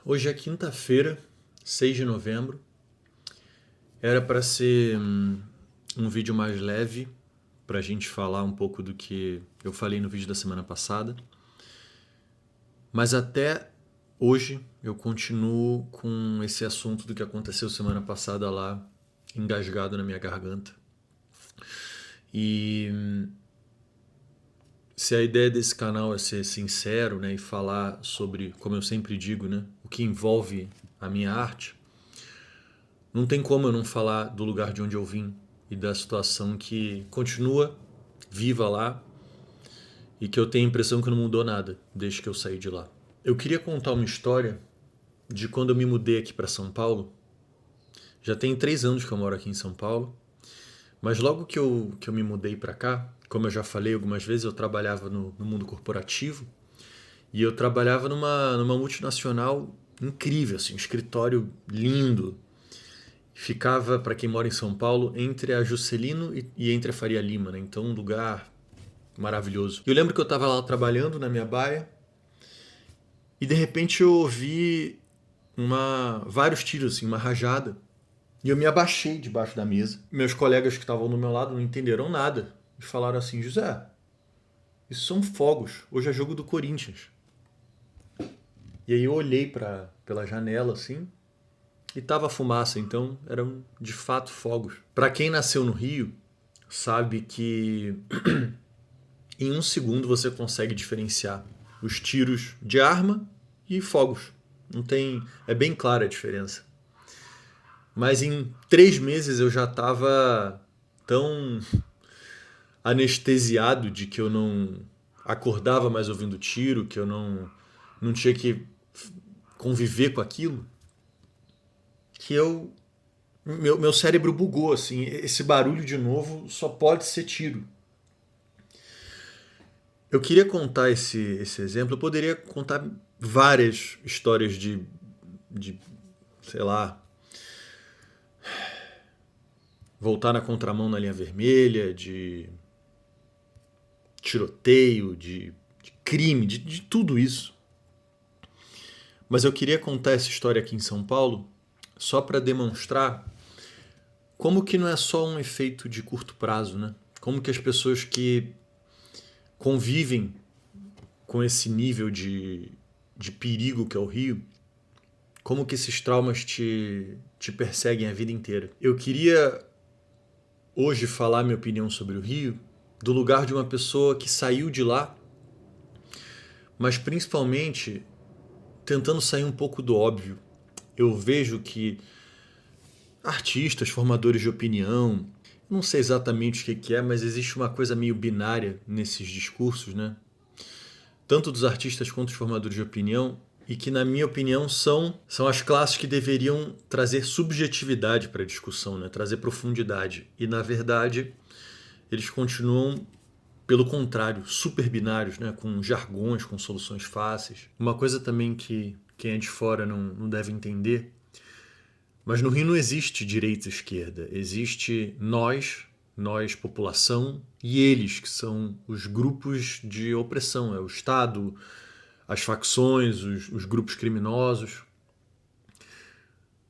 Hoje é quinta-feira, 6 de novembro. Era para ser um vídeo mais leve, para a gente falar um pouco do que eu falei no vídeo da semana passada. Mas até hoje eu continuo com esse assunto do que aconteceu semana passada lá, engasgado na minha garganta. E se a ideia desse canal é ser sincero, né, e falar sobre, como eu sempre digo, né, o que envolve a minha arte, não tem como eu não falar do lugar de onde eu vim e da situação que continua viva lá e que eu tenho a impressão que não mudou nada desde que eu saí de lá. Eu queria contar uma história de quando eu me mudei aqui para São Paulo. Já tem 3 anos que eu moro aqui em São Paulo, mas logo que eu me mudei para cá, como eu já falei algumas vezes, eu trabalhava no mundo corporativo e eu trabalhava numa multinacional incrível, assim, um escritório lindo. Ficava, para quem mora em São Paulo, entre a Juscelino e entre a Faria Lima, né? Então um lugar maravilhoso. Eu lembro que eu estava lá trabalhando na minha baia e de repente eu ouvi vários tiros, assim, uma rajada. E eu me abaixei debaixo da mesa. Meus colegas que estavam do meu lado não entenderam nada e falaram assim: José, isso são fogos. Hoje é jogo do Corinthians. E aí eu olhei pela janela assim e tava fumaça, então eram de fato fogos. Para quem nasceu no Rio, sabe que em um segundo você consegue diferenciar os tiros de arma e fogos. Não tem, é bem clara a diferença. Mas em 3 meses eu já estava tão anestesiado de que eu não acordava mais ouvindo tiro, que eu não tinha que conviver com aquilo, que meu cérebro bugou assim. Esse barulho de novo só pode ser tiro. Eu queria contar esse exemplo. Eu poderia contar várias histórias de, sei lá, voltar na contramão na linha vermelha, de tiroteio, de crime, de tudo isso. Mas eu queria contar essa história aqui em São Paulo só para demonstrar como que não é só um efeito de curto prazo, né? Como que as pessoas que convivem com esse nível de perigo que é o Rio, como que esses traumas te perseguem a vida inteira. Eu queria hoje falar minha opinião sobre o Rio do lugar de uma pessoa que saiu de lá, mas principalmente tentando sair um pouco do óbvio. Eu vejo que artistas, formadores de opinião, não sei exatamente o que é, mas existe uma coisa meio binária nesses discursos, né? Tanto dos artistas quanto dos formadores de opinião, e que, na minha opinião, são as classes que deveriam trazer subjetividade para a discussão, né? Trazer profundidade. E, na verdade, eles continuam, pelo contrário, super binários, né? Com jargões, com soluções fáceis. Uma coisa também que quem é de fora não deve entender, mas no Rio não existe direita e esquerda. Existe nós população, e eles, que são os grupos de opressão. É o Estado, as facções, os grupos criminosos.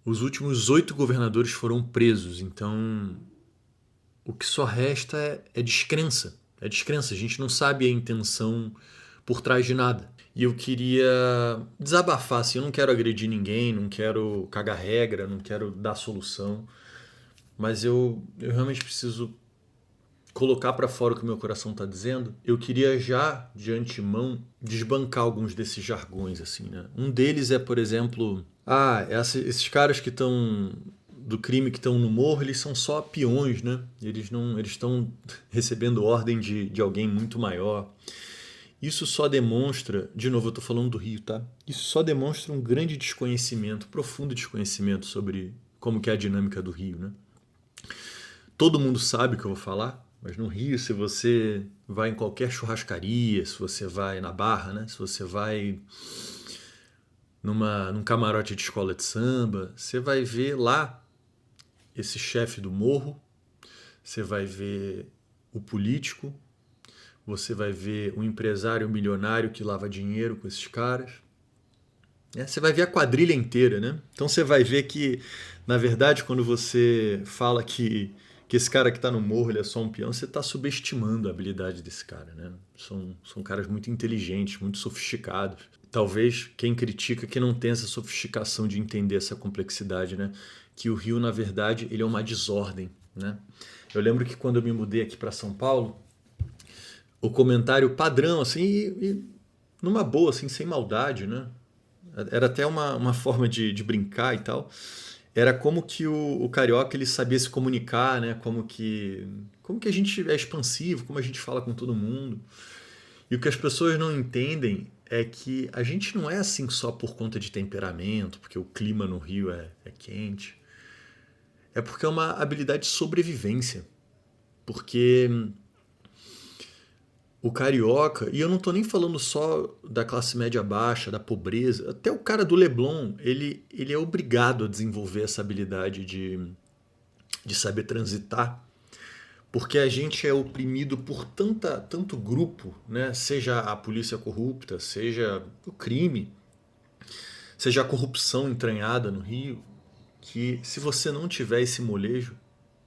Os últimos 8 governadores foram presos, então o que só resta é descrença. É descrença, a gente não sabe a intenção por trás de nada. E eu queria desabafar, assim, eu não quero agredir ninguém, não quero cagar regra, não quero dar solução, mas eu realmente preciso colocar para fora o que o meu coração está dizendo. Eu queria já, de antemão, desbancar alguns desses jargões, assim, né? Um deles é, por exemplo, esses caras que estão do crime, que estão no morro, eles são só peões, né? Eles estão recebendo ordem de alguém muito maior. Isso só demonstra, de novo eu estou falando do Rio, tá? Isso só demonstra um grande desconhecimento, profundo desconhecimento sobre como que é a dinâmica do Rio, né? Todo mundo sabe o que eu vou falar, mas no Rio, se você vai em qualquer churrascaria, se você vai na Barra, né? Se você vai num camarote de escola de samba, você vai ver lá esse chefe do morro, você vai ver o político, você vai ver o empresário milionário que lava dinheiro com esses caras. né? Você vai ver a quadrilha inteira, né? Então você vai ver que, na verdade, quando você fala que esse cara que está no morro ele é só um peão, você está subestimando a habilidade desse cara, né? São caras muito inteligentes, muito sofisticados. Talvez quem critica que não tem essa sofisticação de entender essa complexidade, né? Que o Rio, na verdade, ele é uma desordem, né? Eu lembro que quando eu me mudei aqui para São Paulo, o comentário padrão, assim, e numa boa, assim, sem maldade, né? Era até uma forma de brincar e tal. Era como que o carioca ele sabia se comunicar, né? Como que a gente é expansivo, como a gente fala com todo mundo. E o que as pessoas não entendem é que a gente não é assim só por conta de temperamento, porque o clima no Rio é quente. É porque é uma habilidade de sobrevivência. Porque o carioca, e eu não tô nem falando só da classe média baixa, da pobreza, até o cara do Leblon, ele é obrigado a desenvolver essa habilidade de saber transitar, porque a gente é oprimido por tanto grupo, né? Seja a polícia corrupta, seja o crime, seja a corrupção entranhada no Rio, que se você não tiver esse molejo,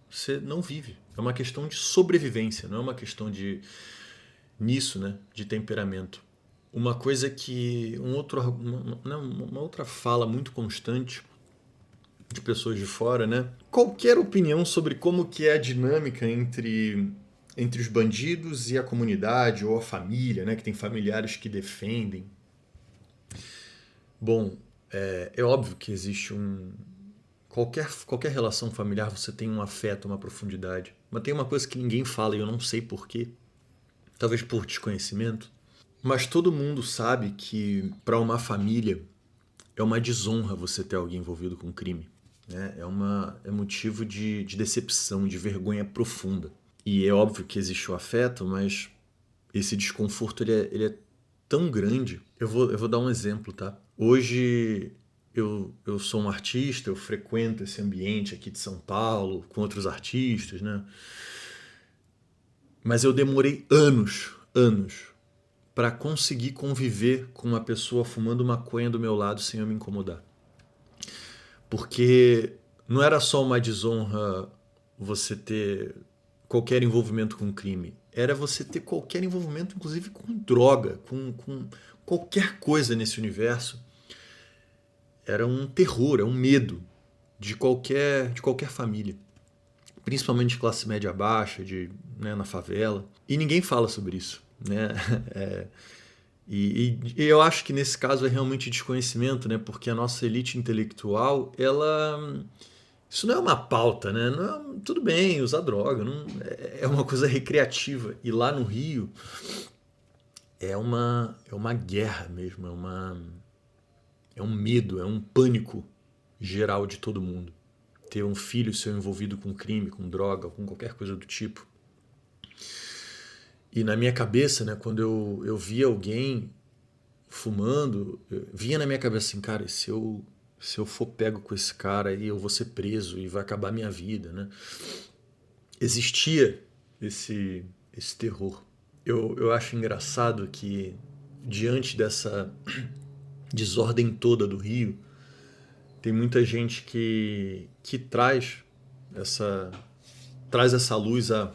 você não vive. É uma questão de sobrevivência, não é uma questão de nisso, né, de temperamento. Uma coisa que uma outra fala muito constante de pessoas de fora, né? Qualquer opinião sobre como que é a dinâmica entre os bandidos e a comunidade ou a família, né? Que tem familiares que defendem. Bom, é óbvio que existe qualquer relação familiar você tem um afeto, uma profundidade. Mas tem uma coisa que ninguém fala e eu não sei porquê. Talvez por desconhecimento. Mas todo mundo sabe que para uma família é uma desonra você ter alguém envolvido com crime. Né? É motivo de decepção, de vergonha profunda. E é óbvio que existe o afeto, mas esse desconforto ele é tão grande. Eu vou dar um exemplo, tá? Hoje eu sou um artista, eu frequento esse ambiente aqui de São Paulo com outros artistas, né? Mas eu demorei anos, para conseguir conviver com uma pessoa fumando maconha do meu lado sem eu me incomodar. Porque não era só uma desonra você ter qualquer envolvimento com crime. Era você ter qualquer envolvimento, inclusive com droga, com qualquer coisa nesse universo. Era um terror, é um medo de qualquer família. Principalmente de classe média baixa, né, na favela. E ninguém fala sobre isso. Né? É, e eu acho que nesse caso é realmente desconhecimento, né? Porque a nossa elite intelectual, ela. Isso não é uma pauta, né? Não tudo bem, usar droga, não, é uma coisa recreativa. E lá no Rio é uma guerra mesmo, é um medo, é um pânico geral de todo mundo. Ter um filho seu envolvido com crime, com droga, com qualquer coisa do tipo. E na minha cabeça, né, quando eu via alguém fumando, vinha na minha cabeça assim, cara, se eu for pego com esse cara aí, eu vou ser preso e vai acabar a minha vida, né? Existia esse terror. Eu acho engraçado que, diante dessa desordem toda do Rio, tem muita gente que traz essa luz a.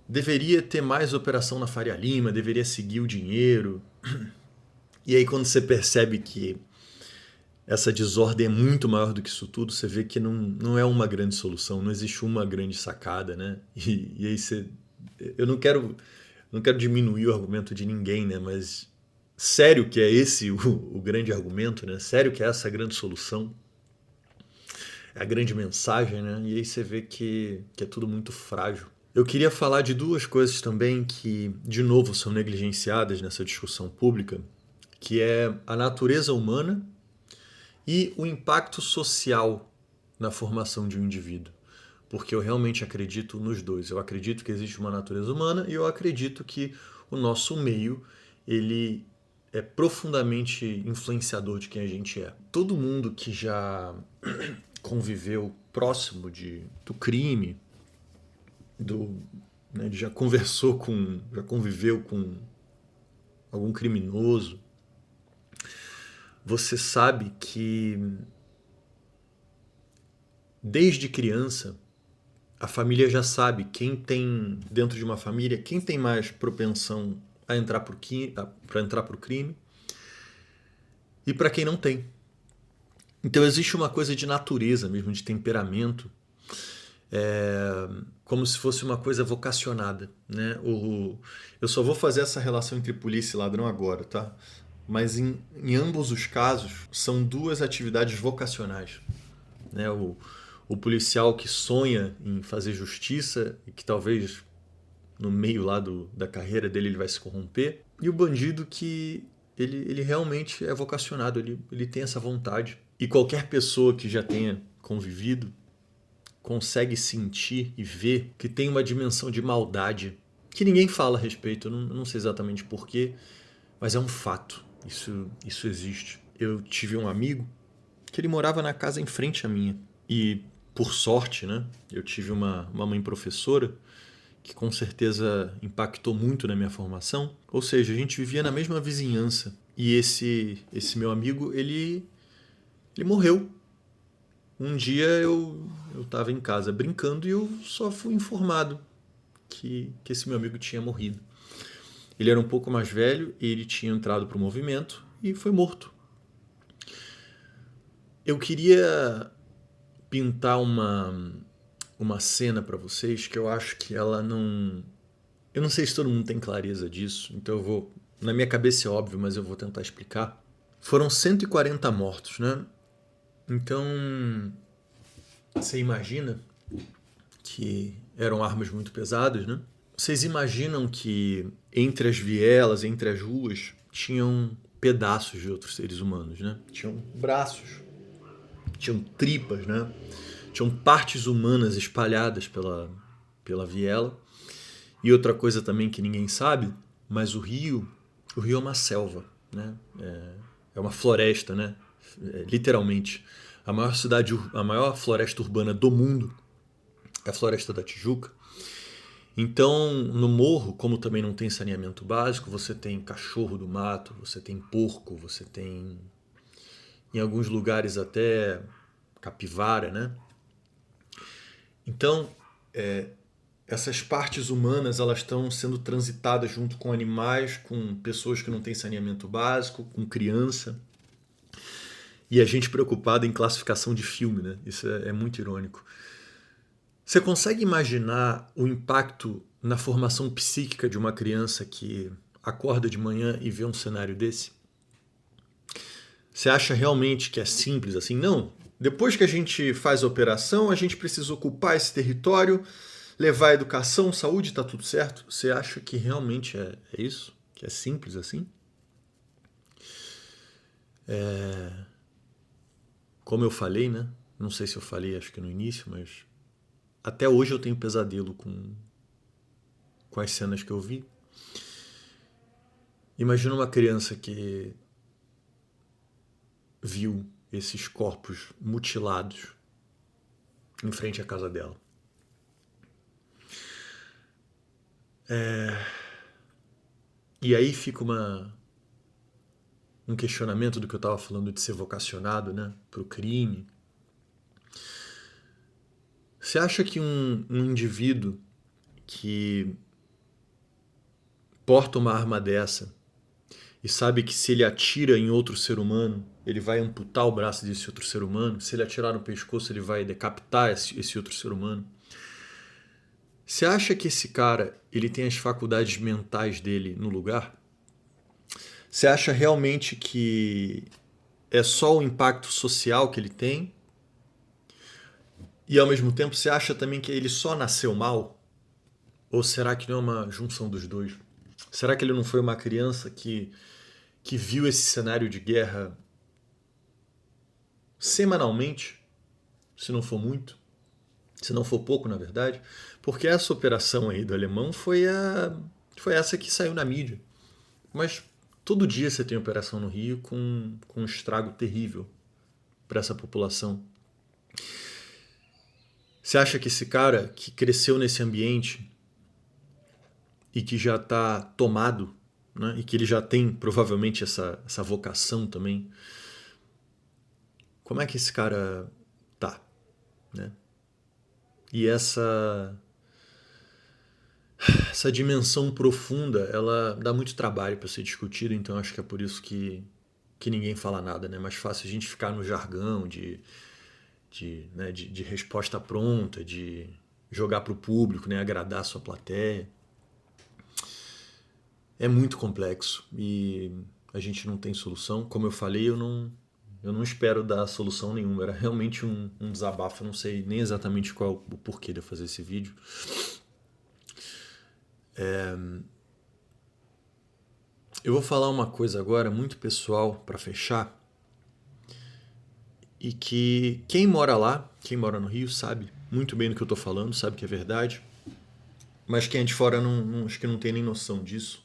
Deveria ter mais operação na Faria Lima, deveria seguir o dinheiro. E aí, quando você percebe que essa desordem é muito maior do que isso tudo, você vê que não é uma grande solução, não existe uma grande sacada, né? E aí você. Eu não quero diminuir o argumento de ninguém, né? Mas sério que é esse o grande argumento, né? Sério que é essa a grande solução? É a grande mensagem, né? E aí você vê que é tudo muito frágil. Eu queria falar de duas coisas também que, de novo, são negligenciadas nessa discussão pública, que é a natureza humana e o impacto social na formação de um indivíduo. Porque eu realmente acredito nos dois. Eu acredito que existe uma natureza humana e eu acredito que o nosso meio ele é profundamente influenciador de quem a gente é. Todo mundo que já conviveu próximo do crime, né, já conviveu com algum criminoso, você sabe que desde criança a família já sabe quem tem, dentro de uma família, quem tem mais propensão a entrar para entrar para o crime e para quem não tem. Então existe uma coisa de natureza mesmo, de temperamento, como se fosse uma coisa vocacionada, né? Eu só vou fazer essa relação entre polícia e ladrão agora, tá? Mas em ambos os casos são duas atividades vocacionais, né? O policial que sonha em fazer justiça e que talvez no meio lá da carreira dele ele vai se corromper, e o bandido que ele realmente é vocacionado, ele tem essa vontade. E qualquer pessoa que já tenha convivido consegue sentir e ver que tem uma dimensão de maldade que ninguém fala a respeito. Eu não sei exatamente porquê, mas é um fato. Isso existe. Eu tive um amigo que ele morava na casa em frente à minha. E, por sorte, né, eu tive uma mãe professora que com certeza impactou muito na minha formação. Ou seja, a gente vivia na mesma vizinhança. E esse meu amigo, ele morreu. Um dia eu estava em casa brincando e eu só fui informado que esse meu amigo tinha morrido. Ele era um pouco mais velho, ele tinha entrado para o movimento e foi morto. Eu queria pintar uma cena para vocês que eu acho que ela não... Eu não sei se todo mundo tem clareza disso, então eu vou... Na minha cabeça é óbvio, mas eu vou tentar explicar. Foram 140 mortos, né? Então, você imagina que eram armas muito pesadas, né? Vocês imaginam que entre as vielas, entre as ruas, tinham pedaços de outros seres humanos, né? Tinham braços, tinham tripas, né? Tinham partes humanas espalhadas pela viela. E outra coisa também que ninguém sabe, mas o rio é uma selva, né? É uma floresta, né? Literalmente. A maior floresta urbana do mundo é a Floresta da Tijuca. Então, no morro, como também não tem saneamento básico, você tem cachorro do mato, você tem porco, você tem, em alguns lugares, até capivara, né? Então, essas partes humanas, elas estão sendo transitadas junto com animais, com pessoas que não têm saneamento básico, com criança. E a gente preocupado em classificação de filme, né? Isso é muito irônico. Você consegue imaginar o impacto na formação psíquica de uma criança que acorda de manhã e vê um cenário desse? Você acha realmente que é simples assim? Não. Depois que a gente faz a operação, a gente precisa ocupar esse território, levar a educação, saúde, está tudo certo? Você acha que realmente é isso? Que é simples assim? Como eu falei, né? Não sei se eu falei, acho que no início, mas até hoje eu tenho pesadelo com as cenas que eu vi. Imagina uma criança que viu esses corpos mutilados em frente à casa dela. E aí fica um questionamento do que eu estava falando de ser vocacionado, né, para o crime. Você acha que um indivíduo que porta uma arma dessa e sabe que se ele atira em outro ser humano, ele vai amputar o braço desse outro ser humano, se ele atirar no pescoço, ele vai decapitar esse outro ser humano? Você acha que esse cara ele tem as faculdades mentais dele no lugar? Você acha realmente que é só o impacto social que ele tem? E ao mesmo tempo você acha também que ele só nasceu mal? Ou será que não é uma junção dos dois? Será que ele não foi uma criança que viu esse cenário de guerra semanalmente? Se não for muito? Se não for pouco, na verdade? Porque essa operação aí do alemão foi essa que saiu na mídia. Mas todo dia você tem operação no Rio com um estrago terrível para essa população. Você acha que esse cara que cresceu nesse ambiente e que já está tomado, né, e que ele já tem provavelmente essa vocação também, como é que esse cara tá, né? E essa dimensão profunda, ela dá muito trabalho para ser discutida, então acho que é por isso que ninguém fala nada, né? É mais fácil a gente ficar no jargão né, de resposta pronta, de jogar para o público, né, agradar a sua plateia. É muito complexo e a gente não tem solução. Como eu falei, eu não espero dar solução nenhuma. Era realmente um desabafo. Eu não sei nem exatamente qual o porquê de eu fazer esse vídeo. Eu vou falar uma coisa agora muito pessoal para fechar e que quem mora lá, quem mora no Rio, sabe muito bem do que eu estou falando, sabe que é verdade. Mas quem é de fora acho que não tem nem noção disso.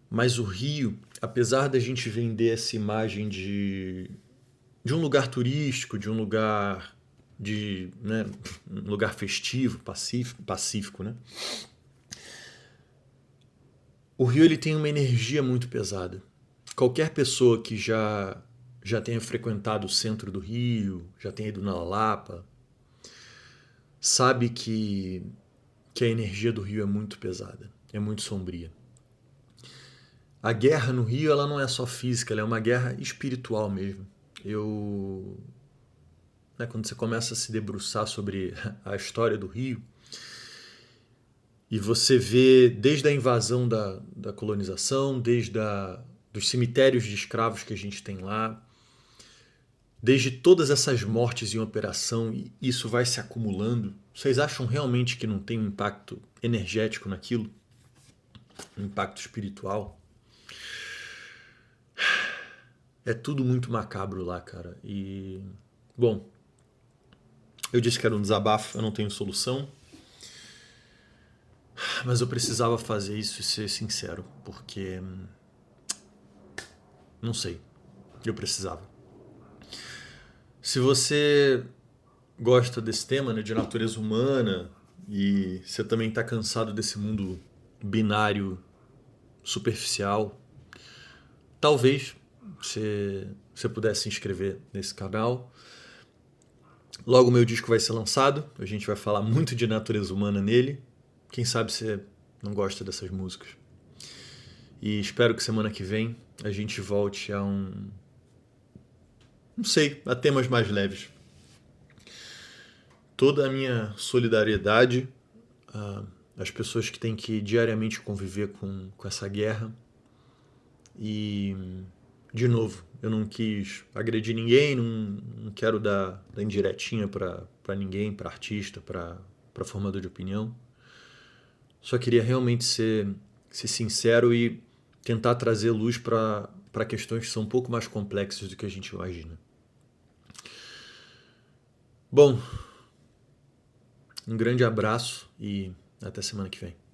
Mas o Rio, apesar da gente vender essa imagem de um lugar turístico, de um lugar né, um lugar festivo, pacífico, né? O Rio ele tem uma energia muito pesada. Qualquer pessoa que já tenha frequentado o centro do Rio, já tenha ido na Lapa, sabe que a energia do Rio é muito pesada, é muito sombria. A guerra no Rio ela não é só física, ela é uma guerra espiritual mesmo. Né, quando você começa a se debruçar sobre a história do Rio, e você vê desde a invasão da colonização, dos cemitérios de escravos que a gente tem lá, desde todas essas mortes em operação, e isso vai se acumulando. Vocês acham realmente que não tem um impacto energético naquilo? Um impacto espiritual? É tudo muito macabro lá, cara. E, bom, eu disse que era um desabafo, eu não tenho solução. Mas eu precisava fazer isso e ser sincero, porque não sei, eu precisava. Se você gosta desse tema, né, de natureza humana, e você também está cansado desse mundo binário, superficial, talvez você pudesse se inscrever nesse canal. Logo o meu disco vai ser lançado, a gente vai falar muito de natureza humana nele. Quem sabe você não gosta dessas músicas. E espero que semana que vem a gente volte a não sei, a temas mais leves. Toda a minha solidariedade às pessoas que têm que diariamente conviver com essa guerra. E, de novo, eu não quis agredir ninguém, não quero dar indiretinha para ninguém, para artista, para formador de opinião. Só queria realmente ser sincero e tentar trazer luz para questões que são um pouco mais complexas do que a gente imagina. Bom, um grande abraço e até semana que vem.